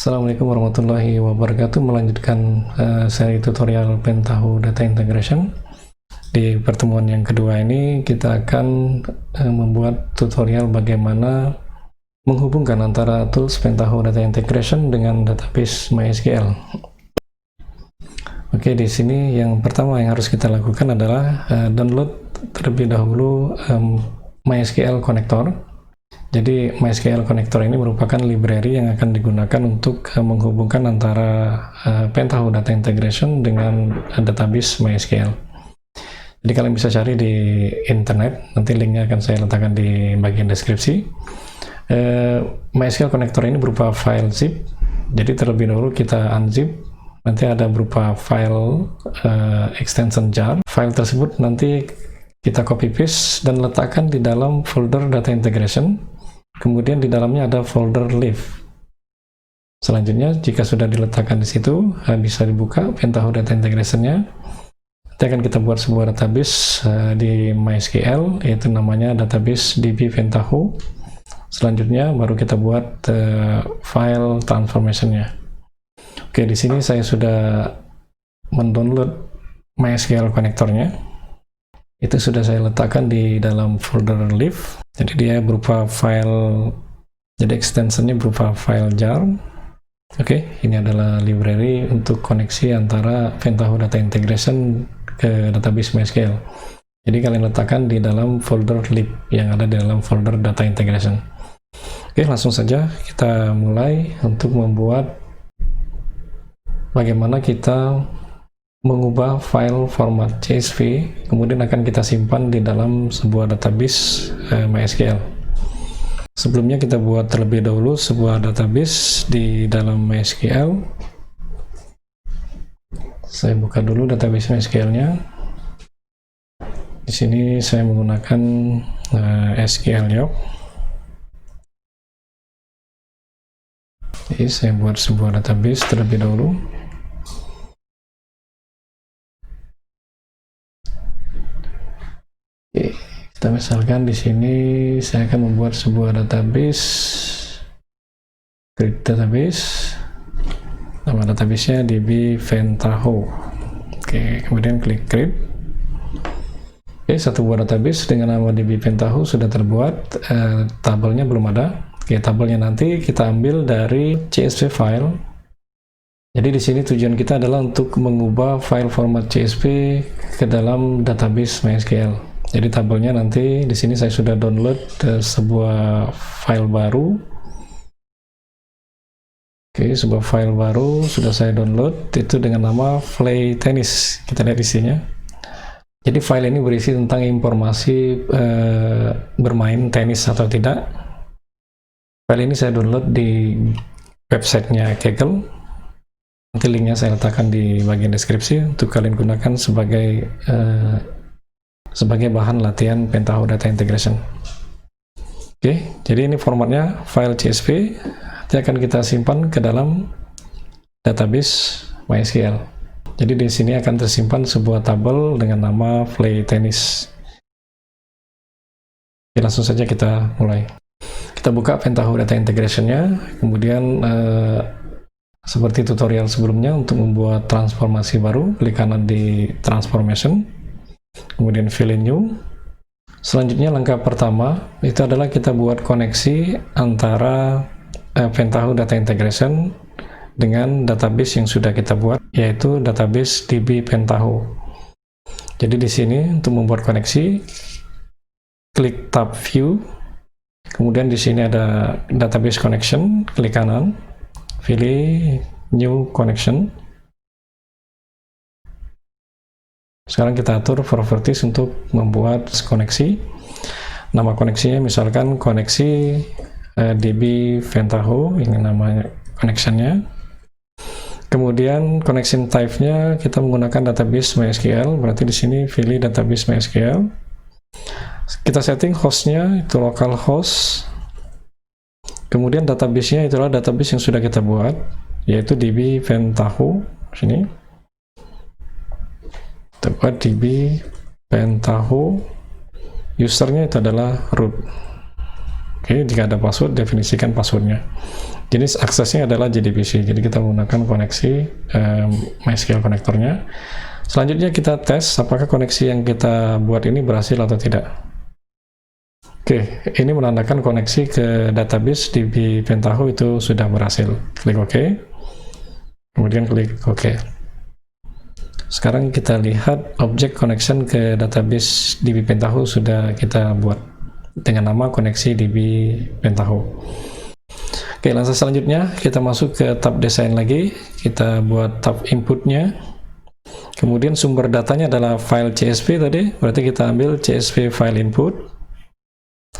Assalamualaikum warahmatullahi wabarakatuh. Melanjutkan seri tutorial Pentaho Data Integration. Di pertemuan yang kedua ini kita akan membuat tutorial bagaimana menghubungkan antara tools Pentaho Data Integration dengan database MySQL. Oke, di sini yang pertama yang harus kita lakukan adalah download terlebih dahulu MySQL Connector. Jadi MySQL Connector ini merupakan library yang akan digunakan untuk menghubungkan antara Pentaho Data Integration dengan database MySQL. Jadi kalian bisa cari di internet, nanti linknya akan saya letakkan di bagian deskripsi. MySQL Connector ini berupa file zip, jadi terlebih dahulu kita unzip, nanti ada berupa file extension jar. File tersebut nanti kita copy paste dan letakkan di dalam folder data integration. Kemudian di dalamnya ada folder live. Selanjutnya, jika sudah diletakkan di situ, bisa dibuka Pentaho Data Integration-nya. Nanti akan kita buat sebuah database di MySQL, yaitu namanya database DB Pentaho. Selanjutnya, baru kita buat file transformation-nya. Oke, di sini saya sudah mendownload MySQL connector-nya. Itu sudah saya letakkan di dalam folder live. Jadi dia berupa file, jadi extensionnya berupa file jar. Oke, ini adalah library untuk koneksi antara Pentaho Data Integration ke database MySQL. Jadi kalian letakkan di dalam folder lib yang ada di dalam folder data integration. Oke, langsung saja kita mulai untuk membuat bagaimana kita mengubah file format CSV, kemudian akan kita simpan di dalam sebuah database MySQL. Sebelumnya kita buat terlebih dahulu sebuah database di dalam MySQL. Saya buka dulu database MySQL-nya. Di sini saya menggunakan SQL Yoke. Jadi saya buat sebuah database terlebih dahulu. Oke, kita misalkan di sini saya akan membuat sebuah database, create database, nama database-nya DB Pentaho. Oke, kemudian klik create. Oke, satu buah database dengan nama DB Pentaho sudah terbuat. Tabelnya belum ada. Oke, tabelnya nanti kita ambil dari CSV file. Jadi di sini tujuan kita adalah untuk mengubah file format CSV ke dalam database MySQL. Jadi tabelnya nanti di sini saya sudah download sebuah file baru. Oke, sebuah file baru sudah saya download, itu dengan nama Play Tennis. Kita lihat isinya. Jadi file ini berisi tentang informasi bermain tenis atau tidak. File ini saya download di websitenya Kaggle. Nanti linknya saya letakkan di bagian deskripsi untuk kalian gunakan sebagai bahan latihan Pentaho Data Integration. Oke, jadi ini formatnya file CSV. Nanti akan kita simpan ke dalam database MySQL. Jadi di sini akan tersimpan sebuah tabel dengan nama Play Tennis. Oke, langsung saja kita mulai. Kita buka Pentaho Data Integration-nya, kemudian seperti tutorial sebelumnya untuk membuat transformasi baru, klik kanan di Transformation, kemudian Fill in New. Selanjutnya langkah pertama itu adalah kita buat koneksi antara Pentaho Data Integration dengan database yang sudah kita buat, yaitu database DB Pentaho. Jadi di sini untuk membuat koneksi, klik tab View, kemudian di sini ada Database Connection, klik kanan, pilih New Connection. Sekarang kita atur properties untuk membuat koneksi. Nama koneksinya misalkan koneksi DB Pentaho, ini namanya connection-nya. Kemudian connection type-nya kita menggunakan database MySQL, berarti di sini pilih database MySQL. Kita setting host-nya itu localhost. Kemudian database-nya itulah database yang sudah kita buat, yaitu DB Pentaho. Sini buat DB Pentaho, usernya itu adalah root. Oke, jika ada password, definisikan passwordnya. Jenis aksesnya adalah JDBC, jadi kita menggunakan koneksi MySQL konektornya. Selanjutnya kita tes apakah koneksi yang kita buat ini berhasil atau tidak. Oke, ini menandakan koneksi ke database DB Pentaho itu sudah berhasil. Klik OK, kemudian klik OK. Sekarang kita lihat objek connection ke database DB Pentaho sudah kita buat dengan nama koneksi DB Pentaho. Oke, langkah selanjutnya kita masuk ke tab desain lagi, kita buat tab inputnya, kemudian sumber datanya adalah file CSV tadi, berarti kita ambil CSV file input.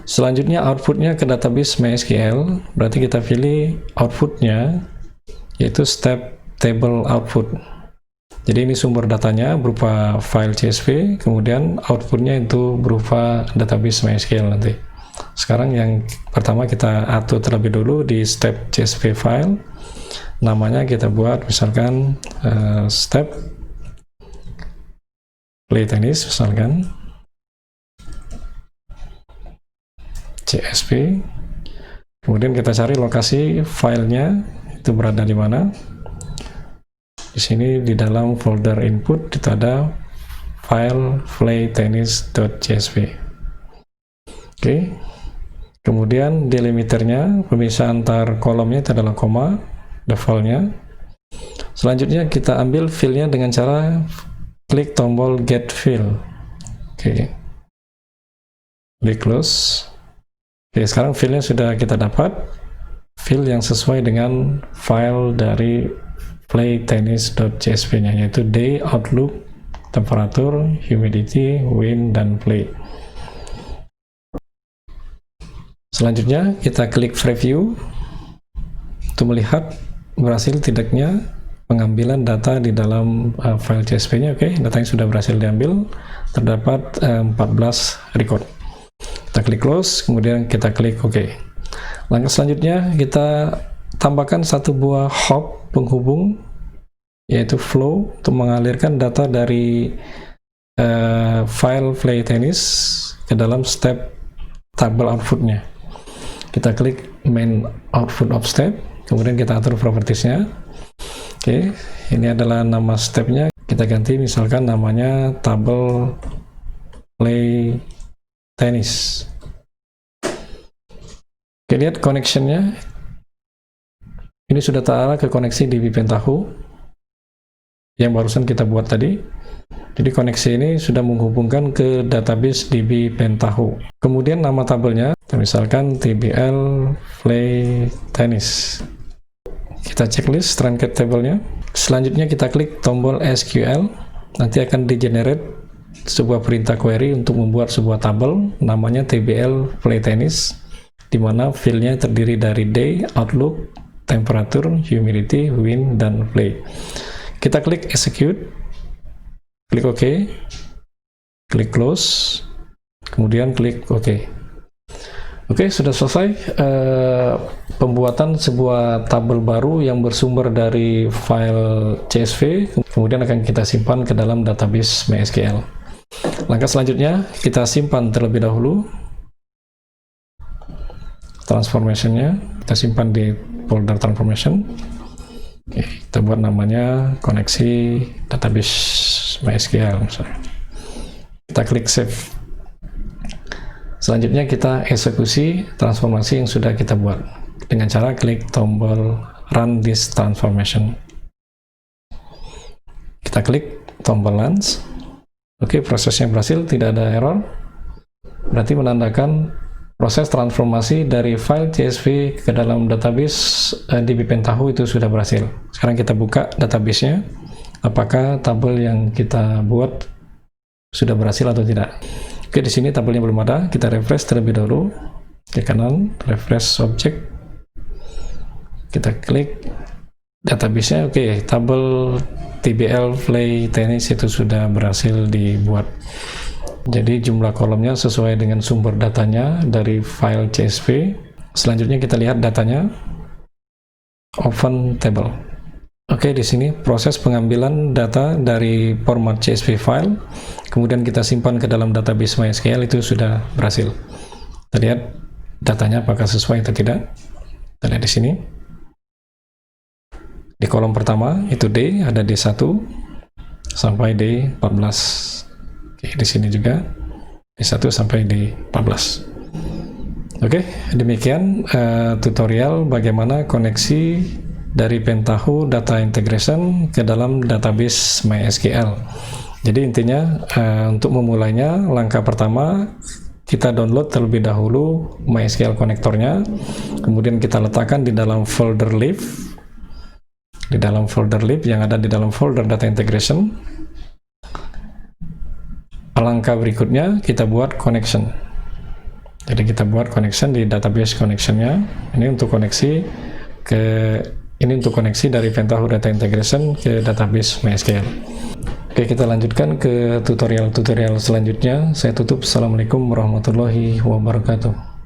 Selanjutnya outputnya ke database MySQL, berarti kita pilih outputnya yaitu step table output. Jadi ini sumber datanya berupa file CSV, kemudian outputnya itu berupa database MySQL nanti. Sekarang yang pertama kita atur terlebih dulu di step CSV file, namanya kita buat misalkan step play tennis misalkan CSV, kemudian kita cari lokasi filenya itu berada di mana. Di sini di dalam folder input itu ada file playtennis.csv. Oke, kemudian delimiternya, pemisah antar kolomnya itu adalah koma, defaultnya. Selanjutnya kita ambil filenya dengan cara klik tombol get fill. Oke, klik close. Oke, sekarang filenya sudah kita dapat, file yang sesuai dengan file dari playtennis.csv nya, yaitu day, outlook, temperatur, humidity, wind, dan play. Selanjutnya kita klik preview untuk melihat berhasil tidaknya pengambilan data di dalam file CSV-nya. Oke, datanya sudah berhasil diambil, terdapat 14 record. Kita klik close, kemudian kita klik OK. Langkah selanjutnya kita tambahkan satu buah hop penghubung yaitu flow untuk mengalirkan data dari file play tennis ke dalam step table outputnya. Kita klik main output of step, kemudian kita atur propertiesnya. Oke, ini adalah nama stepnya, kita ganti misalkan namanya table play tennis. Oke, lihat connectionnya, ini sudah terarah ke koneksi DB Pentaho yang barusan kita buat tadi. Jadi koneksi ini sudah menghubungkan ke database DB Pentaho. Kemudian nama tabelnya, misalkan TBL Play Tennis. Kita checklist truncat tabelnya. Selanjutnya kita klik tombol SQL. Nanti akan di-generate sebuah perintah query untuk membuat sebuah tabel namanya TBL Play Tennis, di mana filenya terdiri dari day, outlook, temperatur, humidity, wind, dan play. Kita klik execute, klik OK, klik close, kemudian klik OK. Oke, sudah selesai pembuatan sebuah tabel baru yang bersumber dari file CSV, kemudian akan kita simpan ke dalam database MySQL. Langkah selanjutnya kita simpan terlebih dahulu transformation-nya, kita simpan di folder transformation. Oke, kita buat namanya koneksi database MySQL misalnya. Kita klik save. Selanjutnya kita eksekusi transformasi yang sudah kita buat dengan cara klik tombol run this transformation. Kita klik tombol launch. Oke, prosesnya berhasil, tidak ada error. Berarti menandakan proses transformasi dari file CSV ke dalam database DB Pentaho itu sudah berhasil. Sekarang kita buka database-nya, apakah tabel yang kita buat sudah berhasil atau tidak. Oke, di sini tabelnya belum ada. Kita refresh terlebih dahulu ke kanan, refresh object. Kita klik database-nya. Oke, tabel TBL Play Tennis itu sudah berhasil dibuat. Jadi jumlah kolomnya sesuai dengan sumber datanya dari file CSV. Selanjutnya kita lihat datanya. Open table. Oke, di sini proses pengambilan data dari format CSV file, kemudian kita simpan ke dalam database MySQL itu sudah berhasil. Kita lihat datanya apakah sesuai atau tidak. Kita lihat di sini. Di kolom pertama itu D, ada D1 sampai D14. Oke, di sini juga D1 sampai D14. Oke, demikian tutorial bagaimana koneksi dari Pentaho Data Integration ke dalam database MySQL. Jadi intinya untuk memulainya, langkah pertama kita download terlebih dahulu MySQL konektornya, kemudian kita letakkan di dalam folder lib, yang ada di dalam folder Data Integration. Langkah berikutnya kita buat connection. Jadi kita buat connection di database connectionnya. Ini untuk koneksi dari Pentaho Data Integration ke database MySQL. Oke, kita lanjutkan ke tutorial-tutorial selanjutnya. Saya tutup. Assalamualaikum warahmatullahi wabarakatuh.